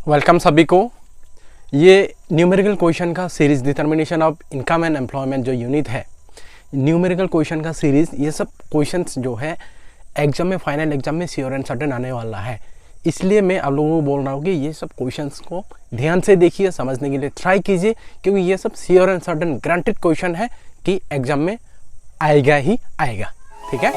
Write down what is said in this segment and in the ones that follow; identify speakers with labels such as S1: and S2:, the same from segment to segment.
S1: Welcome सभी को। ये न्यूमेरिकल क्वेश्चन का series determination of income and employment जो यूनिट है, न्यूमेरिकल क्वेश्चन का सीरीज, ये सब क्वेश्चंस जो है एग्जाम में, फाइनल एग्जाम में श्योर एंड सर्टेन आने वाला है। इसलिए मैं आप लोगों को बोल रहा हूँ कि ये सब क्वेश्चंस को ध्यान से देखिए, समझने के लिए ट्राई कीजिए, क्योंकि ये सब sure and certain granted question है कि एग्जाम में आएगा ही आएगा। ठीक है।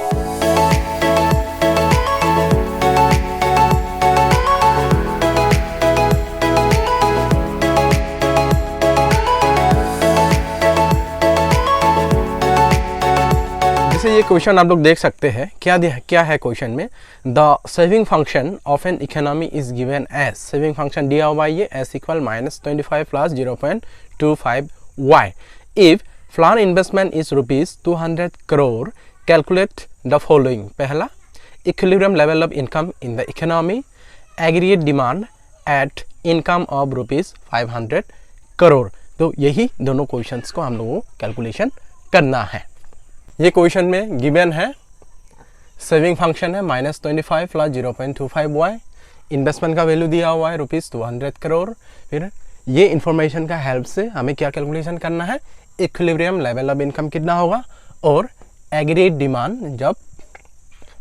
S1: जैसे ये क्वेश्चन आप लोग देख सकते हैं, क्या है क्वेश्चन में, the saving function of an economy is given as, saving function दिया हुआ है ये S equal -25 plus 0.25 Y. If plan investment is ₹200 crore, calculate the following. पहला, equilibrium level of income in the economy, aggregate demand at income of ₹500 crore. तो यही दोनों questions को हम लोगों को कैलकुलेशन करना है। ये क्वेश्चन में गिवन है, सेविंग फंक्शन है -25 प्लस 0.25 वाई, इन्वेस्टमेंट का वैल्यू दिया हुआ है ₹200 करोड़। फिर ये इन्फॉर्मेशन का हेल्प से हमें क्या कैलकुलेशन करना है, इक्विलिब्रियम लेवल ऑफ इनकम कितना होगा और एग्रीगेट डिमांड जब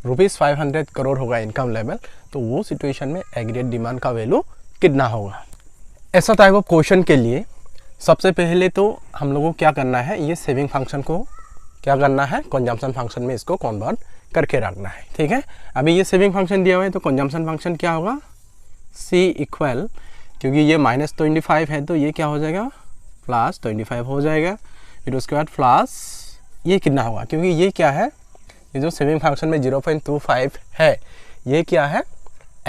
S1: ₹500 करोड़ होगा इनकम लेवल, तो वो सिचुएशन में एग्रीगेट डिमांड का वैल्यू कितना होगा। ऐसा टाइप ऑफ क्वेश्चन के लिए सबसे पहले तो हम लोगों को क्या करना है, ये सेविंग फंक्शन को क्या करना है, कंजम्पशन फंक्शन में इसको कन्वर्ट करके रखना है। ठीक है। अभी ये सेविंग फंक्शन दिया हुआ है, तो कंजम्पशन फंक्शन क्या होगा, सी इक्वल, क्योंकि ये -25 है तो ये क्या हो जाएगा, +25 हो जाएगा। फिर उसके बाद प्लस ये कितना होगा, क्योंकि ये क्या है, ये जो सेविंग फंक्शन में 0.25 है, ये क्या है,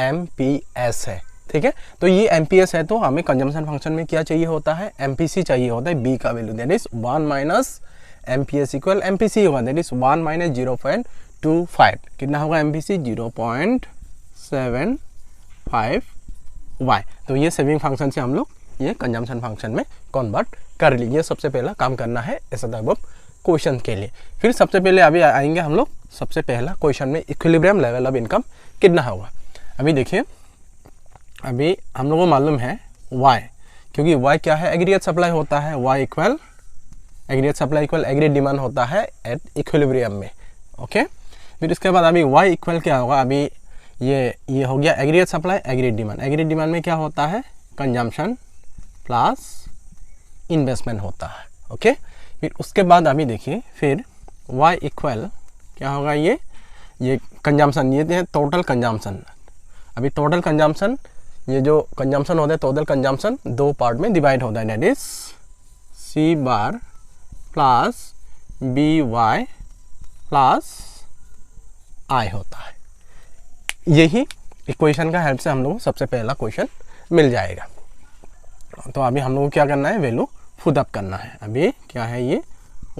S1: MPS है। ठीक है। तो ये MPS है, तो हमें कंजम्पशन फंक्शन में क्या चाहिए होता है, MPC चाहिए होता है, B का value, that is 1 minus MPS equal MPC होगा, दैट इज 1 माइनस 0.25, कितना होगा MPC 0.75 वाई। तो ये सेविंग फंक्शन से हम लोग ये कंजम्पशन फंक्शन में कन्वर्ट कर लीजिए। ये सबसे पहला काम करना है ऐसा टाइप ऑफ क्वेश्चन के लिए। फिर सबसे पहले अभी आएंगे हम लोग, सबसे पहला क्वेश्चन में इक्विलिब्रियम लेवल ऑफ इनकम कितना होगा। अभी देखिए, अभी हम लोगों को मालूम है वाई, क्योंकि वाई क्या है, एग्रीगेट सप्लाई होता है, Y equal aggregate supply equal aggregate demand होता है एट इक्विलिब्रियम में। ओके। फिर इसके बाद अभी वाई इक्वल क्या होगा, अभी ये हो गया aggregate supply aggregate demand. Aggregate demand में क्या होता है, कंजम्पशन प्लस इन्वेस्टमेंट होता है। ओके। फिर उसके बाद अभी देखिए, फिर वाई इक्वल क्या होगा, ये कंजम्पशन, ये है टोटल कंजम्पशन। अभी टोटल कंजम्पशन, ये जो कंजम्पशन होता है टोटल कंजम्पशन दो पार्ट में डिवाइड होता है, that is C bar plus b Y plus I होता है। यही इक्वेशन का हेल्प से हम लोग को सबसे पहला क्वेश्चन मिल जाएगा। तो अभी हम लोग को क्या करना है, वैल्यू खुद अप करना है। अभी क्या है, ये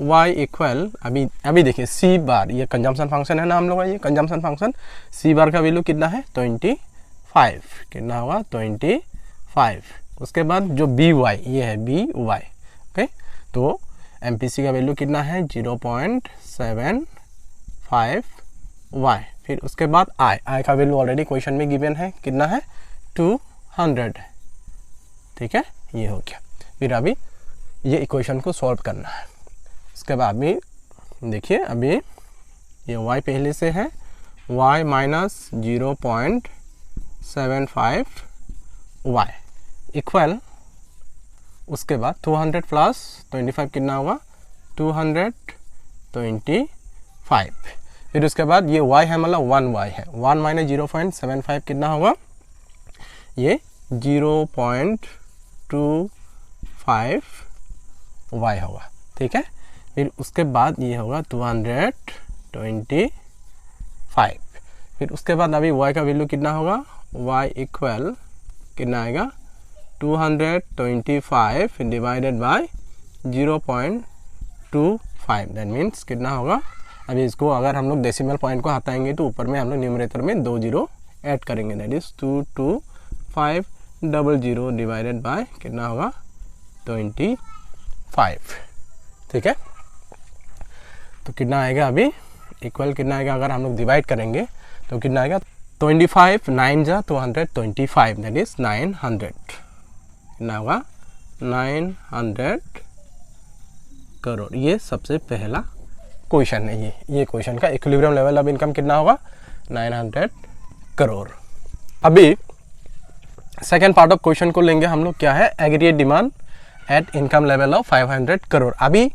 S1: y इक्वल, अभी देखिए सी बार, ये कंजम्पशन फंक्शन है ना हम लोग का, ये कंजम्पशन फंक्शन, सी बार का वैल्यू कितना है 25, कितना होगा 25। उसके बाद जो बी वाई, ये है बी वाई। ओके। तो MPC का वैल्यू कितना है 0.75 वाई। फिर उसके बाद आई का वैल्यू ऑलरेडी क्वेश्चन में गिवन है, कितना है 200। ठीक है, ये हो गया। फिर अभी ये इक्वेशन को सॉल्व करना है। उसके बाद अभी देखिए, अभी ये y पहले से है, y माइनस 0.75 वाई इक्वल, उसके बाद 200 प्लस 25 कितना होगा 225। फिर उसके बाद ये y है, मतलब 1y है, 1 माइनस 0.75 कितना होगा, ये 0.25 y होगा। ठीक है। फिर उसके बाद ये होगा 225। फिर उसके बाद अभी y का वैल्यू कितना होगा, y इक्वल कितना आएगा 225 डिवाइडेड बाय 0.25, दैट मीन्स कितना होगा। अभी इसको अगर हम लोग डेसिमल पॉइंट को हटाएंगे तो ऊपर में हम लोग न्यूमरेटर में 2 0 ऐड करेंगे, दैट इज 22500 डिवाइडेड बाय कितना होगा 25। ठीक है। तो कितना आएगा, अभी इक्वल कितना आएगा, अगर हम लोग डिवाइड करेंगे तो कितना आएगा 25 9 जा 225, दैट इज 900, कितना होगा 900 करोड़। ये सबसे पहला क्वेश्चन है, ये क्वेश्चन का इक्विलिब्रियम लेवल ऑफ इनकम कितना होगा 900 करोड़। अभी सेकेंड पार्ट ऑफ क्वेश्चन को लेंगे हम लोग, क्या है aggregate demand at income level of 500 crore. अभी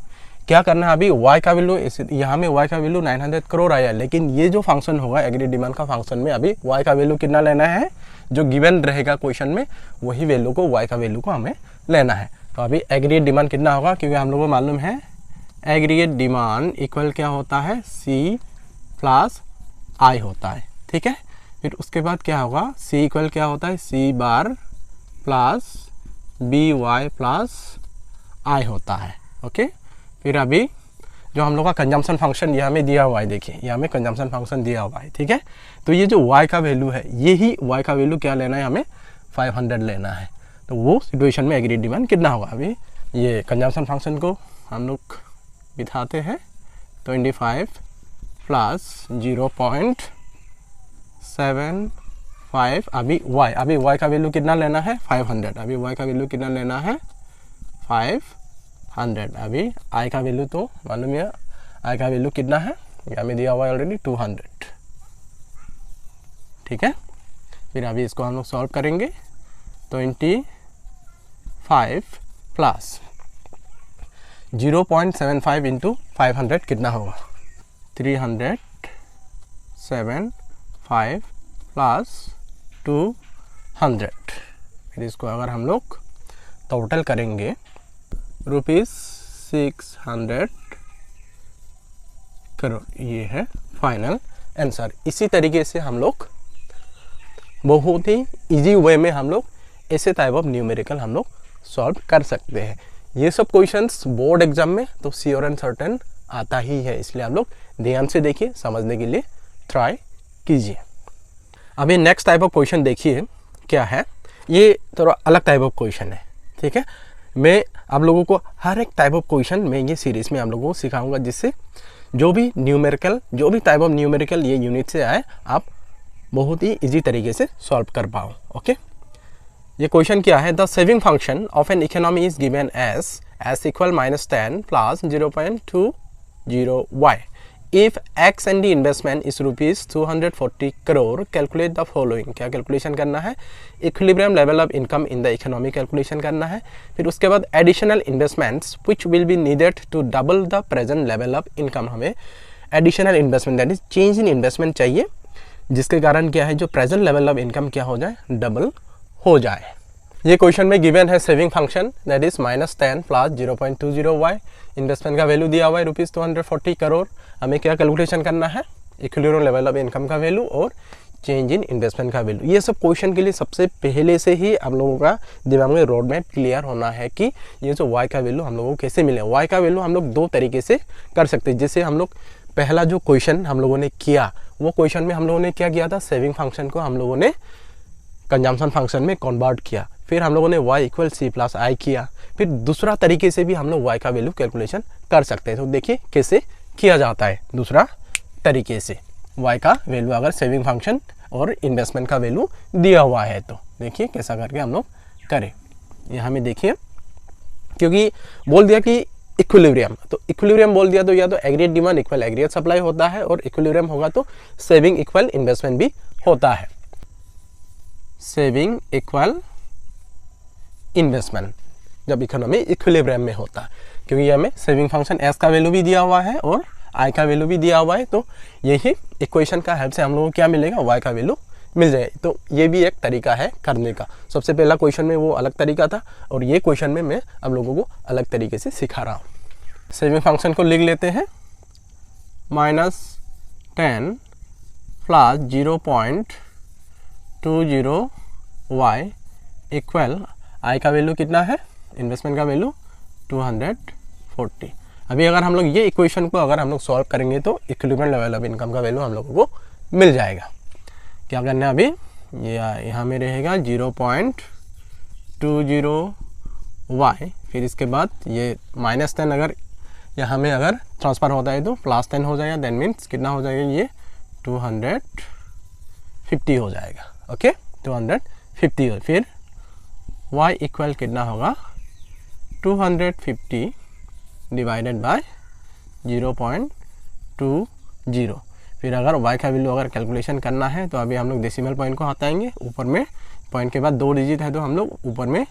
S1: क्या करना है, अभी y का वैल्यू, यहाँ में y का वैल्यू 900 करोड़ आया, लेकिन ये जो फंक्शन होगा एग्रीगेट डिमांड का फंक्शन में अभी y का वैल्यू कितना लेना है, जो गिवन रहेगा क्वेश्चन में वही वैल्यू को, y का वैल्यू को हमें लेना है। तो अभी एग्रीगेट डिमांड कितना होगा, क्योंकि हम लोग को मालूम है एग्रीगेट डिमांड इक्वल क्या होता है C प्लस I होता है, ठीक है। फिर उसके बाद क्या होगा, C इक्वल क्या होता है C bar plus BY plus I होता है, ओके। फिर अभी जो हम लोग का कंजम्पशन फंक्शन यहाँ में दिया हुआ है, देखिए यहाँ में कंजम्पशन फंक्शन दिया हुआ है, ठीक है। तो ये जो y का वैल्यू है, यही y का वैल्यू क्या लेना है हमें 500 लेना है। तो वो सिचुएशन में एग्रीगेट डिमांड कितना होगा, अभी ये कंजम्पशन फंक्शन को हम लोग बिठाते हैं 25 प्लस 0.75, अभी y का वैल्यू कितना लेना है 500, अभी y का वैल्यू कितना लेना है 500। अभी i का वैल्यू तो मालूम है, i का वैल्यू कितना है यहाँ में दिया हुआ है ऑलरेडी 200, ठीक है। फिर अभी इसको हम लोग सॉल्व करेंगे, 25 प्लस 0.75 इंटू 500 कितना होगा 375 प्लस 200। फिर इसको अगर हम लोग टोटल करेंगे ₹600 करोड़, ये है फाइनल आंसर। इसी तरीके से हम लोग बहुत ही इजी वे में हम लोग ऐसे टाइप ऑफ न्यूमेरिकल हम लोग सॉल्व कर सकते हैं। ये सब क्वेश्चंस बोर्ड एग्जाम में तो श्योर एंड सर्टेन आता ही है, इसलिए आप लोग ध्यान से देखिए, समझने के लिए ट्राई कीजिए। अभी नेक्स्ट टाइप ऑफ क्वेश्चन देखिए क्या है, ये थोड़ा अलग टाइप ऑफ क्वेश्चन है, ठीक है। मैं आप लोगों को हर एक टाइप ऑफ क्वेश्चन में ये सीरीज में आप लोगों को सिखाऊंगा, जिससे जो भी न्यूमेरिकल, जो भी टाइप ऑफ न्यूमेरिकल ये यूनिट से आए, आप बहुत ही इजी तरीके से सॉल्व कर पाओ, ओके। ये क्वेश्चन क्या है, the saving function of an economy is given S equal -10 plus 0.20y if ex ante investment is ₹240 crore, calculate the following. क्या कैलकुलेशन करना है, equilibrium level of income in the economy calculation करना है। फिर उसके बाद additional investments which will be needed to double the present level of income, हमें additional investment that is change in investment चाहिए, जिसके कारण क्या है जो प्रेजेंट लेवल ऑफ इनकम क्या हो जाए, डबल हो जाए। ये क्वेश्चन में गिवन है saving function that is -10 plus 0.20y, investment का वैल्यू दिया हुआ है ₹240 करोड़। हमें क्या कैलकुलेशन करना है, इक्विलिब्रियम लेवल ऑफ इनकम का वैल्यू और चेंज इन इन्वेस्टमेंट का वैल्यू। ये सब क्वेश्चन के लिए सबसे पहले से ही आप लोगों का दिमाग में रोड मैप क्लियर होना है कि ये जो y का वैल्यू हम लोगों को कैसे मिले। y का वैल्यू हम लोग दो तरीके से कर सकते हैं, जैसे हम लोग पहला जो क्वेश्चन हम लोगों ने किया, वो क्वेश्चन में हम लोगों ने क्या किया था, सेविंग फंक्शन को हम लोगों ने कंजम्पशन फंक्शन में कन्वर्ट किया, फिर हम लोगों ने y equal C plus I किया। फिर दूसरा तरीके से भी हम लोग y का वैल्यू कैलकुलेशन कर सकते हैं। तो देखिए कैसे किया जाता है दूसरा तरीके से, y का वैल्यू अगर सेविंग फंक्शन और इन्वेस्टमेंट का वैल्यू दिया हुआ है तो देखिए कैसा करके हम लोग करें। यहाँ में देखिए, क्योंकि बोल दिया कि इक्विलिब्रियम, तो इक्विलिब्रियम बोल दिया तो या तो aggregate demand equal aggregate supply होता है, और इक्विलिब्रियम होगा तो सेविंग इक्वल इन्वेस्टमेंट भी होता है। सेविंग इक्वल इन्वेस्टमेंट जब इकोनॉमी इक्विलिब्रियम में होता है, क्योंकि हमें सेविंग फंक्शन एस का वैल्यू भी दिया हुआ है और आई का वैल्यू भी दिया हुआ है, तो यही इक्वेशन का हेल्प से हम लोगों को क्या मिलेगा, वाई का वैल्यू मिल जाएगा। तो ये भी एक तरीका है करने का। सबसे पहला क्वेश्चन में वो अलग तरीका था, और ये क्वेश्चन में मैं आप लोगों को अलग तरीके से सिखा रहा हूँ। सेविंग फंक्शन को लिख लेते हैं, -10 प्लस 0.20y इक्वल आई का वैल्यू कितना है, इन्वेस्टमेंट का वैल्यू 240। अभी अगर हम लोग ये इक्वेशन को अगर हम लोग सॉल्व करेंगे तो इक्विलिब्रियम लेवल ऑफ इनकम का वैल्यू हम लोगों को मिल जाएगा। क्या करना है, अभी ये यहाँ में रहेगा 0.20y, फिर इसके बाद ये -10 अगर यहाँ में अगर ट्रांसफ़र होता है तो +10 हो जाएगा, दैट मीन्स कितना हो जाएगा, ये 200 250 हो जाएगा। ओके 250 हो, फिर y इक्वल कितना होगा 250 डिवाइडेड बाय 0.20। फिर अगर y का वैल्यू अगर कैलकुलेशन करना है तो अभी हम लोग डेसिमल पॉइंट को हटाएंगे, ऊपर में पॉइंट के बाद 2 डिजिट है तो हम लोग ऊपर में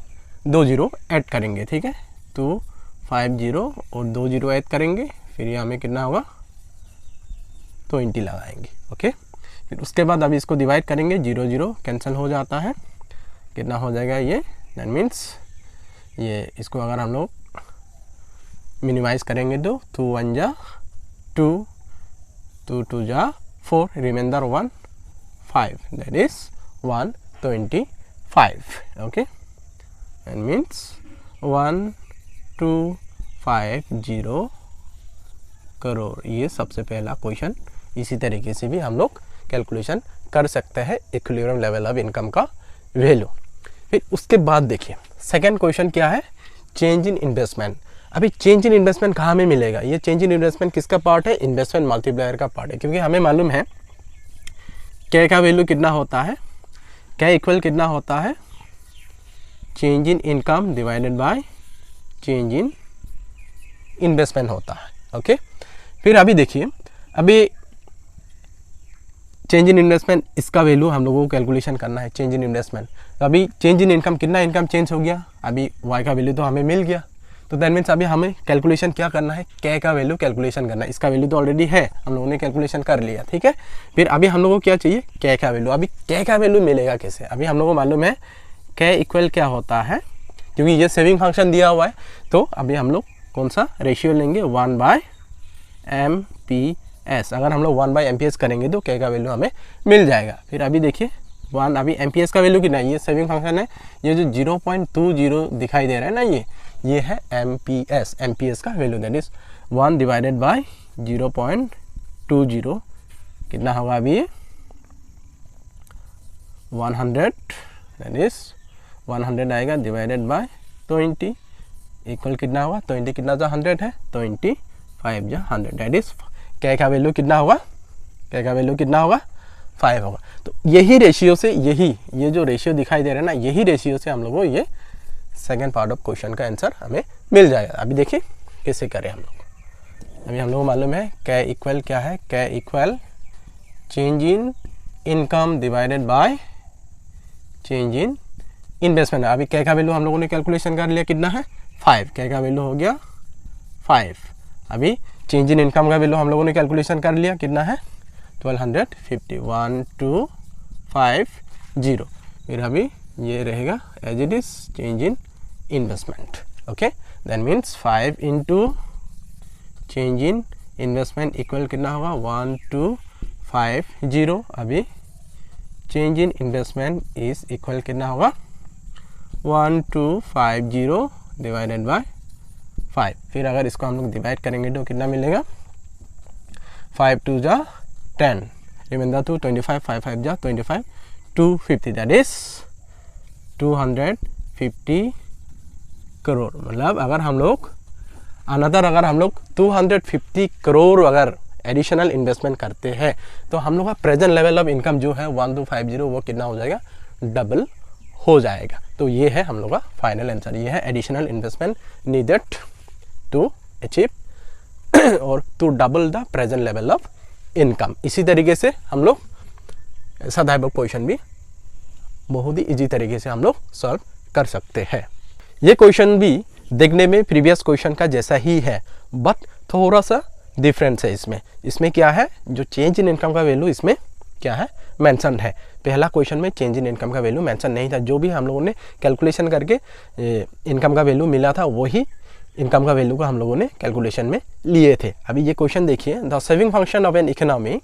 S1: 2 जीरो ऐड करेंगे। ठीक है 250 और 2 जीरो ऐड करेंगे, फिर ये हमें कितना होगा 20 लगाएंगे। ओके फिर उसके बाद अभी इसको डिवाइड करेंगे, 0 0 कैंसिल हो जाता है, कितना हो जाएगा ये, दैट मीन्स ये इसको अगर हम लोग मिनिमाइज करेंगे तो 2 1 जा 2, 2 2 जा 4, reminder 1 5, that is 125। Okay and means 1250 crore. ये सबसे पहला क्वेश्चन। इसी तरीके से भी हम लोग कैलकुलेशन कर सकते हैं इक्विलिब्रियम लेवल ऑफ इनकम का वैल्यू। फिर उसके बाद देखिए सेकंड क्वेश्चन क्या है, चेंज इन इन्वेस्टमेंट। अभी चेंज इन इन्वेस्टमेंट कहाँ में मिलेगा, ये चेंज इन इन्वेस्टमेंट किसका पार्ट है, इन्वेस्टमेंट मल्टीप्लायर का पार्ट है, क्योंकि हमें मालूम है K का वैल्यू कितना होता है, K इक्वल कितना होता है, change in income divided by change in investment होता है। ओके फिर अभी देखिए, अभी चेंज इन इन्वेस्टमेंट इसका वैल्यू हम लोगों को कैलकुलेशन करना है, चेंज इन इन्वेस्टमेंट। तो अभी चेंज इन इनकम कितना इनकम चेंज हो गया, अभी y का वैल्यू तो हमें मिल गया, तो दैट मीन्स अभी हमें कैलकुलेशन क्या करना है, K का वैल्यू कैलकुलेशन करना है। इसका वैल्यू तो ऑलरेडी है, हम लोगों ने कैलकुलेशन कर लिया। ठीक है फिर अभी हम लोगों को क्या चाहिए, K का वैल्यू। अभी K का वैल्यू मिलेगा कैसे, अभी हम लोगों को मालूम है K इक्वल क्या होता है, क्योंकि ये सेविंग फंक्शन दिया हुआ है, तो अभी हम लोग कौन सा रेशियो लेंगे, 1/MPS। अगर हम लोग 1/MPS करेंगे तो K का वैल्यू हमें मिल जाएगा। फिर अभी देखिए 1, अभी MPS का वैल्यू कितना है, ये सेविंग फंक्शन है, ये जो 0.20 दिखाई दे रहा है ना, ये है MPS का value, that is 1 divided by 0.20 कितना होगा अभी ये 100, दैट इज 100 आएगा डिवाइडेड बाय 20 इक्वल कितना होगा, 20 कितना जो 100 है, 25 जा 100, दैट इज K का वैल्यू कितना होगा, K का वैल्यू कितना होगा 5 होगा। तो यही रेशियो से, ये जो रेशियो दिखाई दे रहा है ना, यही रेशियो से हम लोग को ये सेकेंड पार्ट ऑफ क्वेश्चन का आंसर हमें मिल जाएगा। अभी देखिए कैसे करें हम लोग। अभी हम लोग को मालूम है K इक्वल क्या है, K equal change in income divided by change in investment. अभी K का वैल्यू हम लोगों ने कैलकुलेशन कर लिया, कितना है 5, K का वैल्यू हो गया 5। अभी चेंज इन इनकम का वैल्यू हम लोगों ने कैलकुलेशन कर लिया, कितना है 1250, 12550। फिर अभी ये रहेगा as it is change in investment. Okay that means 5 into change in investment equal कितना होगा 1250। अभी change in investment is equal कितना होगा 1250 डिवाइडेड बाय 5। फिर अगर इसको हम लोग डिवाइड करेंगे तो कितना मिलेगा, 5 2 जा 10, रिमाइंडर 2 25, 5 5 जा 25, 250, दैट इज 250 करोड़। मतलब अगर हम लोग अगर हम लोग 250 करोड़ अगर एडिशनल इन्वेस्टमेंट करते हैं तो हम लोग का प्रेजेंट लेवल ऑफ इनकम जो है 1250 वो कितना हो जाएगा, डबल हो जाएगा। तो ये है हम लोग का फाइनल आंसर, ये है additional investment needed to achieve और to double the present level of income. इसी तरीके से हम लोग ऐसा टाइप ऑफ क्वेश्चन भी बहुत ही इजी तरीके से हम लोग सॉल्व कर सकते हैं। ये क्वेश्चन भी देखने में प्रीवियस क्वेश्चन का जैसा ही है, बट थोड़ा सा डिफरेंस है इसमें क्या है, जो चेंज इन इनकम का वैल्यू इसमें क्या है मेंशन है। पहला क्वेश्चन में चेंज इन इनकम का वैल्यू मेंशन नहीं था, जो भी हम लोगों ने कैलकुलेशन करके इनकम का वैल्यू मिला था वही इनकम का वैल्यू को हम लोगों ने कैलकुलेशन में लिए थे। अभी ये क्वेश्चन देखिए, the saving function of an economy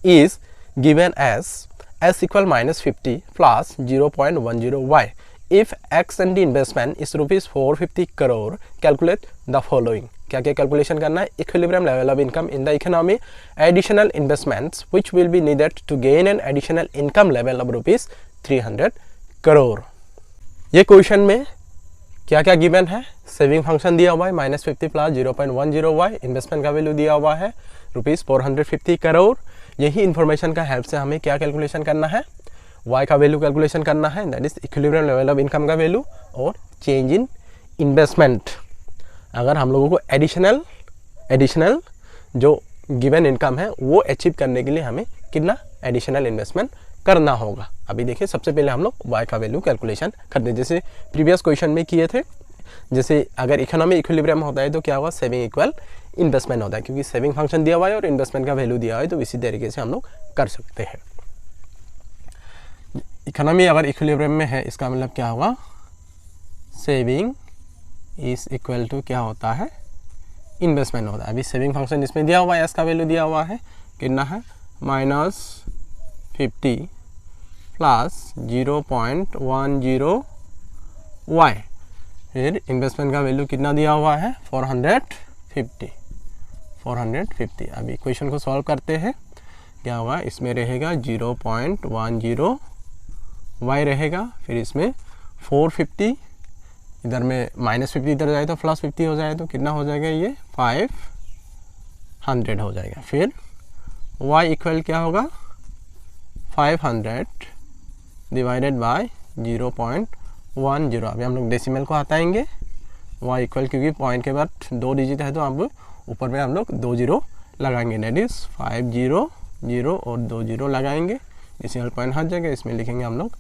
S1: is given as s equal -50 plus 0.10 y. If x and the investment is rupees 450 crore, calculate the following. क्या क्या कैलकुलेशन करना है, equilibrium level of income in the economy, additional investments which will be needed to gain an additional income level of rupees 300 crore. ये question में क्या क्या given है, saving function दिया हुआ है -50 प्लस 0.10 y, इन्वेस्टमेंट का वैल्यू दिया हुआ है रुपीज 450 करोड़, यही इन्फॉर्मेशन का हेल्प से हमें क्या कैलकुलेशन करना है, y का वैल्यू कैलकुलेशन करना है, that is equilibrium level of income का वैल्यू और चेंज इन इन्वेस्टमेंट। अगर हम लोगों को एडिशनल जो गिवन इनकम है वो अचीव करने के लिए हमें कितना एडिशनल इन्वेस्टमेंट करना होगा। अभी देखिए सबसे पहले हम लोग y का वैल्यू कैलकुलेशन करते हैं, जैसे प्रीवियस क्वेश्चन में किए थे। जैसे अगर इकोनॉमी इक्विलिब्रियम होता है तो क्या होगा, सेविंग इक्वल इन्वेस्टमेंट होता है, क्योंकि सेविंग फंक्शन दिया हुआ है और इन्वेस्टमेंट का वैल्यू दिया हुआ है, तो इसी तरीके से हम लोग कर सकते हैं। इकोनॉमी अगर इक्विलिब्रियम में है इसका मतलब क्या होगा, सेविंग इज इक्वल टू क्या होता है, इन्वेस्टमेंट होता है। अभी सेविंग फंक्शन इसमें दिया हुआ है, एस का वैल्यू दिया हुआ है कितना है, -50 प्लस 0.10 y। फिर इन्वेस्टमेंट का वैल्यू कितना दिया हुआ है, 450। अभी क्वेश्चन को सॉल्व करते हैं, क्या होगा, इसमें रहेगा 0.10 y रहेगा, फिर इसमें 450, इधर में -50 इधर जाए तो +50 हो जाए तो कितना हो जाएगा, ये 500 हो जाएगा। फिर y इक्वल क्या होगा, 500 डिवाइडेड बाय 0.10। अभी हम लोग डेसिमल को हटाएंगे, y इक्वल, क्योंकि पॉइंट के बाद 2 डिजिट है तो अब ऊपर में हम लोग 2 जीरो लगाएंगे, दैट इज 500 और 2 जीरो लगाएंगे, डेसिमल पॉइंट हट जाएगा, इसमें लिखेंगे हम लोग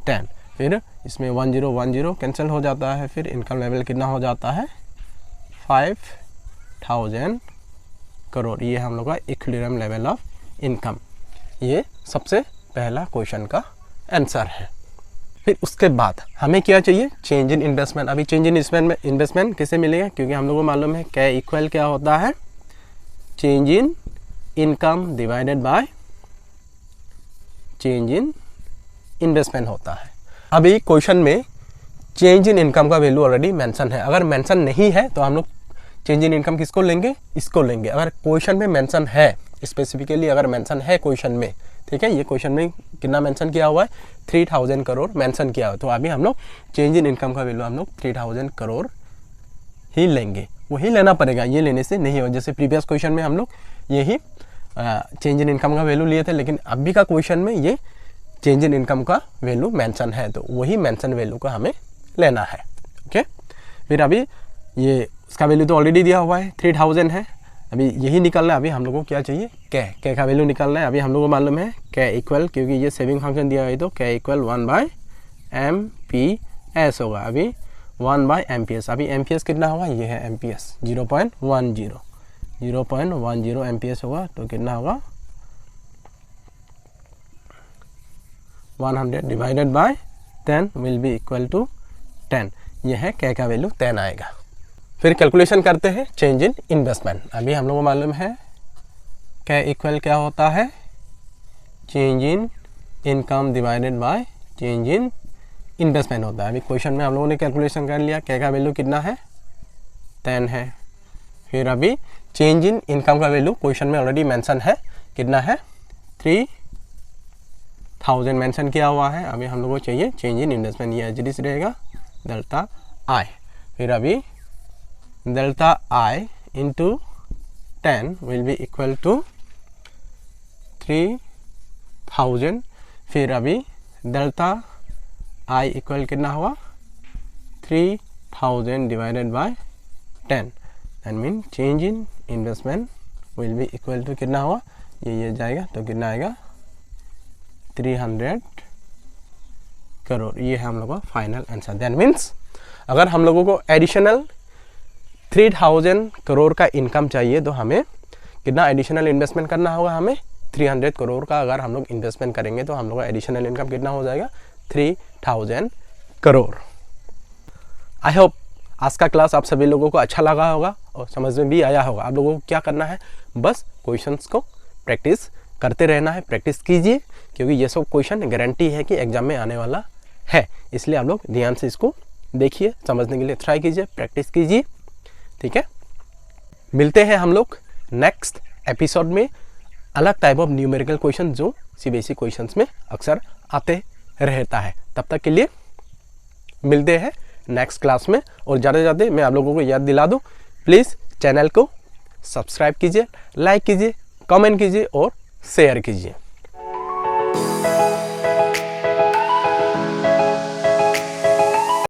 S1: 10। फिर इसमें 10 कैंसिल हो जाता है, फिर इनकम लेवल कितना हो जाता है, 5000 करोड़। ये हम लोग का इक्विलिब्रियम लेवल ऑफ इनकम, ये सबसे पहला क्वेश्चन का आंसर है। फिर उसके बाद हमें क्या चाहिए, चेंज इन इन्वेस्टमेंट। अभी चेंज इन इन्वेस्टमेंट कैसे मिलेगा, क्योंकि हम लोगों को मालूम है क्या इक्वल क्या होता है, change in income divided by change in investment होता है। अभी क्वेश्चन में चेंज इन इनकम का वैल्यू ऑलरेडी मेंशन है, अगर मेंशन नहीं है तो हम लोग चेंज इन इनकम किसको लेंगे, इसको लेंगे। अगर क्वेश्चन में मेंशन है, स्पेसिफिकली अगर मेंशन है क्वेश्चन में, ठीक है, ये क्वेश्चन में कितना मेंशन किया हुआ है, 3000 करोड़ मेंशन किया हुआ है, तो अभी हम लोग चेंज इन इनकम का वैल्यू हम लोग 3000 करोड़ ही लेंगे, वही लेना पड़ेगा, ये लेने से नहीं हो। जैसे प्रीवियस क्वेश्चन में हम लोग यही चेंज इन इनकम का वैल्यू लिए थे, लेकिन अभी का क्वेश्चन में ये चेंज इन इनकम का वैल्यू मेंशन है, तो वही मेंशन वैल्यू को हमें लेना है। ओके, फिर अभी ये उसका वैल्यू तो ऑलरेडी दिया हुआ है, 3000 है, अभी यही निकालना है। अभी हम लोग को क्या चाहिए, कै का वैल्यू निकालना है। अभी हम लोग को मालूम है कै इक्वल, क्योंकि ये सेविंग फंक्शन दिया है तो कै इक्वल 1/MPS होगा। अभी 1/MPS, अभी MPS कितना होगा, ये है MPS 0.10 MPS होगा, तो कितना होगा 100 divided by 10 will be equal to 10। यह है कै का वैल्यू 10 आएगा। फिर कैलकुलेशन करते हैं चेंज इन इन्वेस्टमेंट। अभी हम लोग को मालूम है कै इक्वल क्या होता है, change in income divided by change in investment होता है। अभी क्वेश्चन में हम लोगों ने कैलकुलेशन कर लिया, कै का वैल्यू कितना है, 10 है। फिर अभी चेंज इन इनकम का वैल्यू क्वेश्चन में ऑलरेडी मेंशन है, कितना है, 3000 मेंशन किया हुआ है। अभी हम लोग को चाहिए चेंज इन इन्वेस्टमेंट, ये एच रहेगा डेल्टा आई। फिर अभी delta I into 10 will be equal to 3000। फिर अभी डेल्टा आई इक्वल कितना हुआ, 3000 divided by 10, that mean change in investment will be equal to कितना हुआ, ये जाएगा तो कितना आएगा, 300 करोड़। ये है हम लोग का फाइनल आंसर। दैट मीन्स अगर हम लोगों को एडिशनल 3000 करोड़ का इनकम चाहिए तो हमें कितना एडिशनल इन्वेस्टमेंट करना होगा, हमें 300 करोड़ का अगर हम लोग इन्वेस्टमेंट करेंगे तो हम लोग का एडिशनल इनकम कितना हो जाएगा, 3000 करोड़। आई होप आज का क्लास आप सभी लोगों को अच्छा लगा होगा और समझ में भी आया होगा। आप लोगों को क्या करना है, बस क्वेश्चंस को प्रैक्टिस करते रहना है, प्रैक्टिस कीजिए, क्योंकि ये सब क्वेश्चन गारंटी है कि एग्जाम में आने वाला है। इसलिए आप लोग ध्यान से इसको देखिए, समझने के लिए ट्राई कीजिए, प्रैक्टिस कीजिए, ठीक है। मिलते हैं हम लोग नेक्स्ट एपिसोड में अलग टाइप ऑफ न्यूमेरिकल क्वेश्चन जो सीबीएसई क्वेश्चंस में अक्सर आते रहता है। तब तक के लिए मिलते हैं नेक्स्ट क्लास में। और जाते जाते मैं आप लोगों को याद दिला दूं, प्लीज़ चैनल को सब्सक्राइब कीजिए, लाइक कीजिए, कमेंट कीजिए और शेयर कीजिए।